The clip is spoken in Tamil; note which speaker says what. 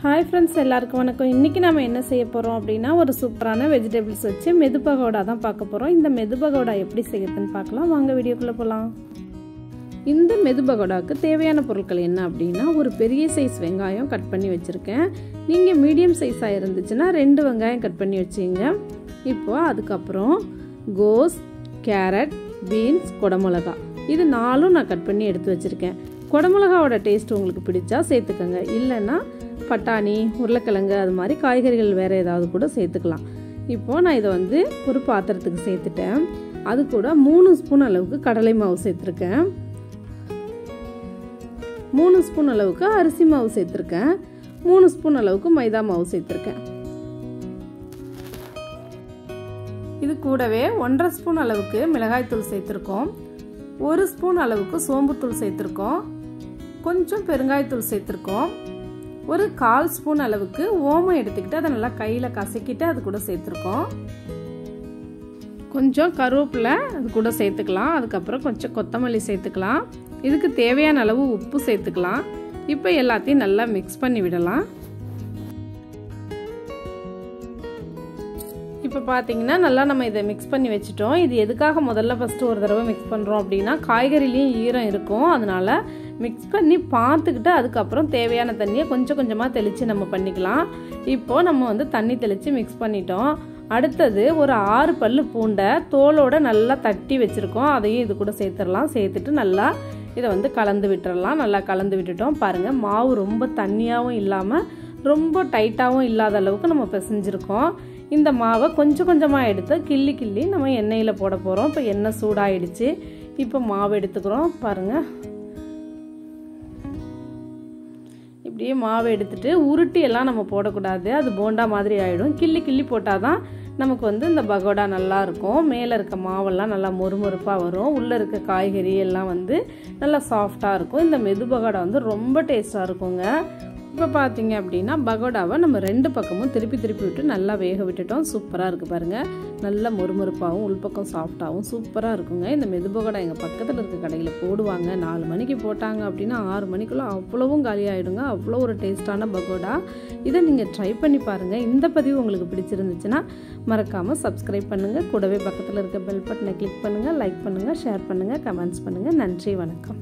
Speaker 1: हाय फ्रेंड्स எல்லாருக்கும் வணக்கம் இன்னைக்கு நாம என்ன செய்ய போறோம் அப்படினா ஒரு சூப்பரான வெஜிடபிள்ஸ் வச்சு மெது பகோடா தான் பார்க்க போறோம் இந்த மெது பகோடா எப்படி செய்யறதுன்னு பார்க்கலாம் வாங்க வீடியோக்குள்ள போலாம் இந்த மெது பகோடாக்கு தேவையான பொருட்கள் என்ன அப்படினா ஒரு பெரிய சைஸ் வெங்காயம் கட் பண்ணி வச்சிருக்கேன் நீங்க மீடியம் சைஸா இருந்துச்சுனா ரெண்டு வெங்காயம் கட் பண்ணி வச்சீங்க இப்போ அதுக்கு அப்புறம் கோஸ் கேரட் பீன்ஸ் கொடமிளகா இது நாலும் நான் கட் பண்ணி எடுத்து வச்சிருக்கேன் கொடமிளகாவோட டேஸ்ட் உங்களுக்கு பிடிச்சா சேர்த்துக்கங்க இல்லனா பட்டாணி உருளைக்கிழங்கு அது மாதிரி காய்கறிகள் வேற ஏதாவது கூட சேர்த்துக்கலாம் இப்போ நான் இத வந்து ஒரு பாத்திரத்துக்கு சேர்த்துட்டேன் அது கூட 3 ஸ்பூன் அளவுக்கு கடலை மாவு சேர்த்திருக்கேன் 3 ஸ்பூன் அளவுக்கு அரிசி மாவு சேர்த்திருக்கேன் 3 ஸ்பூன் அளவுக்கு மைதா மாவு சேர்த்திருக்கேன் இது கூடவே 1.5 ஸ்பூன் அளவுக்கு மிளகாய் தூள் சேர்த்திருக்கோம் 1 ஸ்பூன் அளவுக்கு சோம்பு தூள் சேர்த்திருக்கோம் கொஞ்சம் பெருங்காய தூள் சேர்த்திருக்கோம் ஒரு 1/4 ஸ்பூன் அளவுக்கு ஓமம் எடுத்துக்கிட்டு அதை நல்லா கையில கசக்கிட்டு அது கூட சேர்த்திருக்கோம் கொஞ்சம் கருவேப்பிலை அது கூட சேர்த்துக்கலாம் அதுக்கு அப்புறம் கொஞ்சம் கொத்தமல்லி சேர்த்துக்கலாம் இதுக்கு தேவையான அளவு உப்பு சேர்த்துக்கலாம் இப்போ எல்லாத்தையும் நல்லா மிக்ஸ் பண்ணி விடலாம் இப்போ பாத்தீங்கன்னா நல்லா நம்ம இதை மிக்ஸ் பண்ணி வச்சிட்டோம் இது எதுக்காக முதல்ல ஃபர்ஸ்ட் ஒரு தடவை மிக்ஸ் பண்றோம் அப்படினா காய்கறிலயும் ஈரம் இருக்கும் அதனால மிக்ஸ் பண்ணி பார்த்துக்கிட்டு அதுக்கு அப்புறம் தேவையான தண்ணியை கொஞ்சம் கொஞ்சமா தெளிச்சு நம்ம பண்ணிக்கலாம் இப்போ நம்ம வந்து தண்ணி தெளிச்சு மிக்ஸ் பண்ணிட்டோம் அடுத்து ஒரு 6 பல்லு பூண்டை தோலோட நல்லா தட்டி வச்சிருக்கோம் அதையும் இது கூட சேர்த்துறலாம் சேர்த்துட்டு நல்லா இதை வந்து கலந்து விட்டுறலாம் நல்லா கலந்து விட்டுட்டோம் பாருங்க மாவு ரொம்ப தண்ணியாவும் இல்லாம ரொம்ப டைட்டாவும் இல்லாத அளவுக்கு நம்ம பிசைஞ்சிருக்கோம் இந்த மாவை கொஞ்சம் கொஞ்சமா எடுத்து கிள்ளி கிள்ளி நம்ம எண்ணெயில போட போறோம் இப்போ எண்ணெய் சூடாயிடுச்சு இப்போ மாவு எடுத்துக்கிறோம் பாருங்க இப்படியே மாவு எடுத்துட்டு உருட்டி எல்லாம் நம்ம போடக்கூடாது அது போண்டா மாதிரி ஆயிடும் கிள்ளி கிள்ளி போட்டாதான் நமக்கு வந்து இந்த பகோடா நல்லா இருக்கும் மேல இருக்க மாவெல்லாம் நல்லா மொறுமொறுப்பா வரும் உள்ள இருக்க காய்கறி எல்லாம் வந்து நல்லா சாஃப்டா இருக்கும் இந்த மெது பகோடா வந்து ரொம்ப டேஸ்டா இருக்குங்க இப்போ பார்த்தீங்க அப்படின்னா பகோடாவை நம்ம ரெண்டு பக்கமும் திருப்பி திருப்பி விட்டு நல்லா வேக விட்டுட்டோம் சூப்பராக இருக்குது பாருங்கள் நல்ல மொறுமொறுப்பாகவும் உள்பக்கம் சாஃப்டாகவும் சூப்பராக இருக்குங்க இந்த மெது பகோடா எங்கள் பக்கத்தில் இருக்க கடையில் போடுவாங்க 4 மணிக்கு போட்டாங்க அப்படின்னா 6 மணிக்குள்ளே அவ்வளவும் காலியாகிடுங்க அவ்வளோ ஒரு டேஸ்டான பகோடா இதை நீங்கள் ட்ரை பண்ணி பாருங்கள் இந்த பதிவு உங்களுக்கு பிடிச்சிருந்துச்சுன்னா மறக்காமல் சப்ஸ்கிரைப் பண்ணுங்கள் கூடவே பக்கத்தில் இருக்க பெல் பட்டனை கிளிக் பண்ணுங்கள் லைக் பண்ணுங்கள் ஷேர் பண்ணுங்கள் கமெண்ட்ஸ் பண்ணுங்கள் நன்றி வணக்கம்